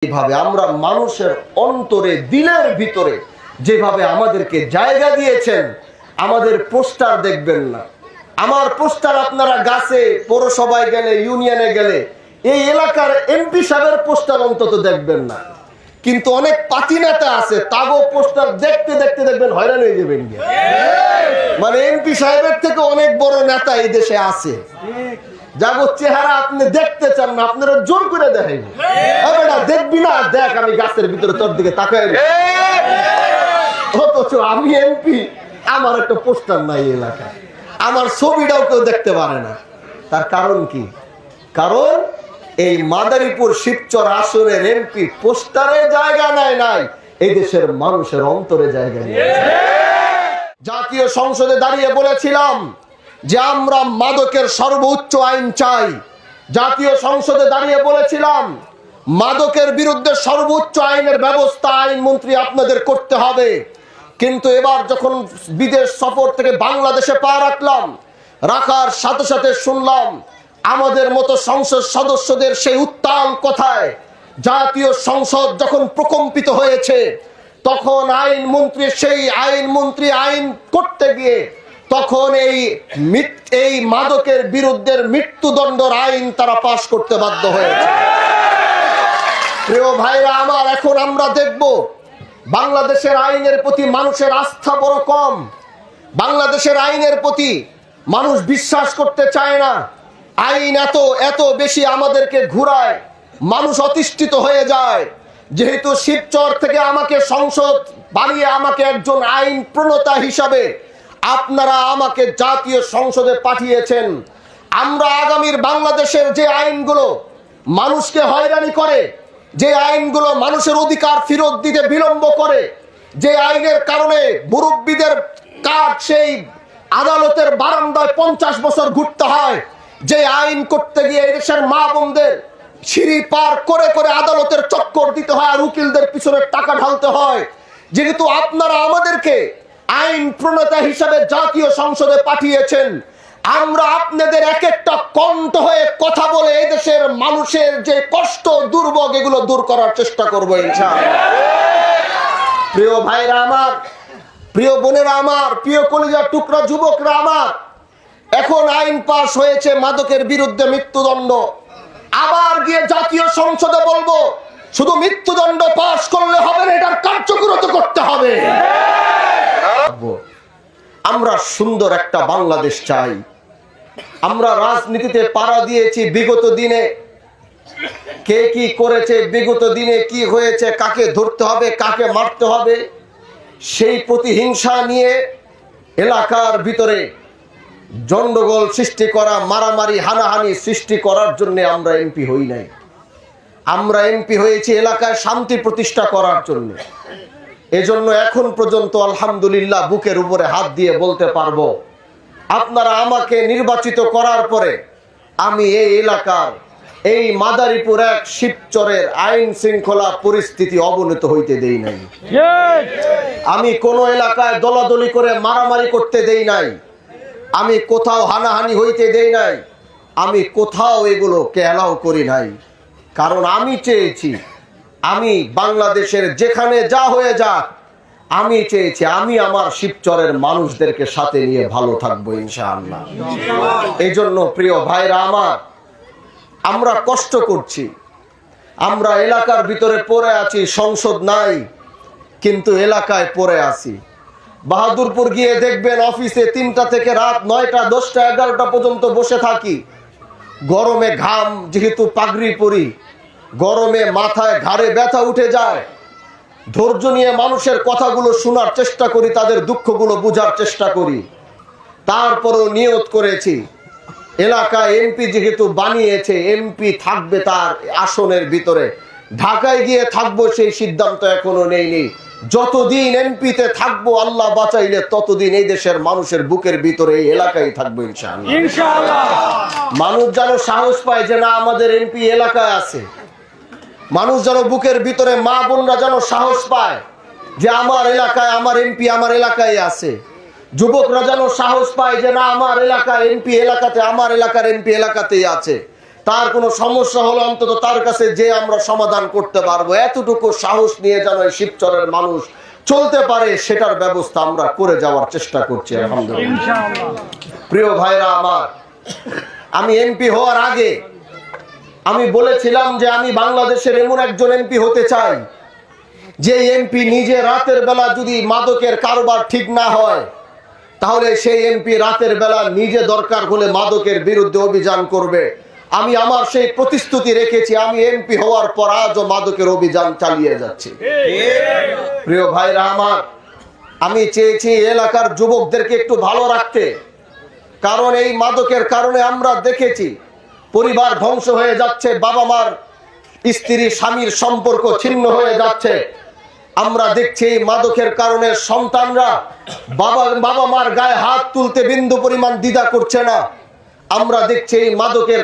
এইভাবে আমরা মানুষের অন্তরে দিলের ভিতরে যেভাবে আমাদেরকে জায়গা দিয়েছেন, আমাদের পোস্টার দেখবেন না। আমার পোস্টার আপনারা গাছে, পৌরসভায় গেলে, ইউনিয়নে গেলে, এই এলাকার এমপি সাহেবের পোস্টার অন্তত দেখবেন না। কিন্তু অনেক পাতি নেতা আছে, তাগো পোস্টার দেখতে দেখতে দেখবেন হয়রান হয়ে যাবেন। মানে এমপি সাহেবের থেকে অনেক বড় নেতা এই দেশে আছে, যাগো চেহারা আপনি দেখতে চান না, আপনারা জোর করে দেখাইব। দেখবি না, দেখ আমি গাছের ভিতরে তোর দিকে তাকাই, অথচ আমি এমপি, আমার একটা পোস্টার নাই এলাকায়, আমার ছবিটাও কেউ দেখতে পারে না। তার কারণ কি? কারণ এই মাদারীপুর শিবচর আসনের এমপি পোস্টারে জায়গা নেয় নাই, এই দেশের মানুষের অন্তরে জায়গা নিয়েছে। জাতীয় সংসদে দাঁড়িয়ে বলেছিলাম যে আমরা মাদকের সর্বোচ্চ আইন চাই। জাতীয় সংসদে দাঁড়িয়ে বলেছিলাম মাদকের বিরুদ্ধে সর্বোচ্চ আইনের ব্যবস্থা আইনমন্ত্রী আপনাদের করতে হবে। কিন্তু এবার যখন বিদেশ সফর থেকে বাংলাদেশে পা রাখলাম, রাখার সাথে সাথে শুনলাম আমাদের মতো সংসদ সদস্যদের সেই উত্তাল কথায় জাতীয় সংসদ যখন প্রকম্পিত হয়েছে, তখন আইনমন্ত্রী সেই আইনমন্ত্রী আইন করতে গিয়ে তখন এই মাদকের বিরুদ্ধে মৃত্যুদণ্ডের আইন তারা পাশ করতে বাধ্য হয়েছে। প্রিয় ভাইরা আমার, এখন আমরা দেখব বাংলাদেশের আইনের প্রতি মানুষের আস্থা বড় কম। বাংলাদেশের আইনের প্রতি মানুষ বিশ্বাস করতে চায় না। আইন এত বেশি আমাদেরকে ঘুরায়, মানুষ অতিষ্ঠিত হয়ে যায়। যেহেতু শিবচর থেকে আমাকে সংসদ বানিয়ে আমাকে একজন আইন প্রণেতা হিসাবে আপনারা আমাকে জাতীয় সংসদে পাঠিয়েছেন, আমরা আগামীর বাংলাদেশের যে আইনগুলো মানুষকে হয়রানি করে, যে আইনগুলো মানুষের অধিকার ফেরত দিতে বিলম্ব করে, যে আইনের কারণে মুরব্বীদের কাজ সেই আদালতের বারান্দায় 50 বছর ঘুরতে হয়, যে আইন করতে গিয়ে দেশের মা বোনদের সিঁড়ি পার করে করে আদালতের চক্কর দিতে হয় আর উকিলদের পিছনে টাকা ঢালতে হয়, যেহেতু আপনারা আমাদেরকে আইন প্রণেতা হিসাবে জাতীয় সংসদে পাঠিয়েছেন, আমরা আপনাদের এক একটা কণ্ঠ হয়ে কথা বলে এই দেশের মানুষের যে কষ্ট দুর্ভোগ এগুলো দূর করার চেষ্টা করবো ইনশাআল্লাহ। প্রিয় ভাইরা আমার, প্রিয় বোনেরা আমার, প্রিয় কলিজার টুকরা যুবকরা আমার, এখন আইন পাশ হয়েছে মাদকের বিরুদ্ধে মৃত্যুদণ্ড। আবার গিয়ে জাতীয় সংসদে বলবো শুধু মৃত্যুদণ্ড পাশ করলে হবে না, এটার কার্যকর করতে হবে। আমরা সুন্দর একটা বাংলাদেশ চাই। আমরা রাজনীতিতে পাড়া দিয়েছি বিগত দিনে, কে কি করেছে, বিগত দিনে কি হয়েছে, কাকে ধরতে হবে, কাকে মারতে হবে, সেই প্রতিহিংসা নিয়ে এলাকার ভিতরে গন্ডগোল সৃষ্টি করা, মারামারি হানাহানি সৃষ্টি করার জন্য আমরা এমপি হই নাই। আমরা এমপি হয়েছি এলাকায় শান্তি প্রতিষ্ঠা করার জন্য। এজন্য এখন পর্যন্ত আলহামদুলিল্লাহ বুকের উপরে হাত দিয়ে বলতে পারবো, আপনারা আমাকে নির্বাচিত করার পরে আমি এই এলাকার এই মাদারীপুর এক শিবচরের আইন শৃঙ্খলা পরিস্থিতি অবনত হইতে দেই নাই। আমি কোন এলাকায় দলাদলি করে মারামারি করতে দেই নাই, আমি কোথাও হানাহানি হইতে দেই নাই, আমি কোথাও এগুলোকে অ্যালাউ করি নাই। কারণ আমি চেয়েছি আমি বাংলাদেশের যেখানে যা হয়ে যাক, আমি চেয়েছি আমি আমার শিবচরের মানুষদেরকে সাথে নিয়ে ভালো থাকবো ইনশাআল্লাহ। এই জন্য প্রিয় ভাইরা আমার, আমরা কষ্ট করছি, আমরা এলাকার ভিতরে পড়ে আছি, সংসদ নাই কিন্তু এলাকায় পড়ে আছি। বাহাদুরপুর গিয়ে দেখবেন অফিসে 3টা থেকে রাত 9টা 10টা 11টা পর্যন্ত বসে থাকি। গরমে ঘাম, যেহেতু পাগড়ি পরি, গরমে মাথায় ঘাড়ে ব্যথা উঠে যায়। ধৈর্য নিয়ে মানুষের কথাগুলো শোনার চেষ্টা করি, তাদের দুঃখগুলো বোঝার চেষ্টা করি। তারপরও নিয়ত করেছি এলাকায় এমপি যেহেতু বানিয়েছে, এমপি থাকবে তার আসনের ভিতরে, ঢাকায় গিয়ে থাকবো সেই সিদ্ধান্ত এখনো নেইনি। যতদিন এমপিতে থাকবো আল্লাহ বাঁচাইলে ততদিন এই দেশের মানুষের বুকের ভিতরে এই এলাকায় থাকবো ইনশাআল্লাহ। মানুষ যেন সাহস পায় যে না আমাদের এমপি এলাকায় আছে, মানুষ যেন বুকের ভিতরে, মা বোনরা যেন সাহস পায় যে আমার এলাকায় আমার এমপি আমার এলাকায় আছে। যুবকরা যেন সাহস পায় যে না আমার এলাকায় এমপি এলাকাতে, আমার এলাকার এমপি এলাকাতেই আছে। তার কোনো সমস্যা হলো অন্তত তার কাছে যে আমরা সমাধান করতে পারবো, এতটুকু সাহস নিয়ে যেন এই শিবচরের মানুষ চলতে পারে সেটার ব্যবস্থা আমরা করে যাওয়ার চেষ্টা করছি আলহামদুলিল্লাহ। প্রিয় ভাইরা আমার, আমি এমপি হওয়ার আগে আমি বলেছিলাম যে আমি বাংলাদেশের এমন একজন এমপি হতে চাই যে এমপি নিজে রাতের বেলা যদি মাদকের কারবার ঠিক না হয় তাহলে সেই এমপি রাতের বেলা নিজে দরকার হলে মাদকের বিরুদ্ধে অভিযান করবে। আমি আমার সেই প্রতিশ্রুতি রেখেছি, আমি এমপি হওয়ার পর আজও মাদকের অভিযান চালিয়ে যাচ্ছি। প্রিয় ভাইরা আমার, আমি চেয়েছি এলাকার যুবকদেরকে একটু ভালো রাখতে, কারণ এই মাদকের কারণে আমরা দেখেছি পরিবার ধ্বংস হয়ে যাচ্ছে, বাবা মার স্ত্রী স্বামীর সম্পর্ক ছিন্ন হয়ে যাচ্ছে। আমরা দেখছি এই মাদকের কারণে সন্তানরা বাবা মার গায়ে হাত তুলতে বিন্দু পরিমাণ দ্বিধা করছে না। আমরা দেখছি এই মাদকের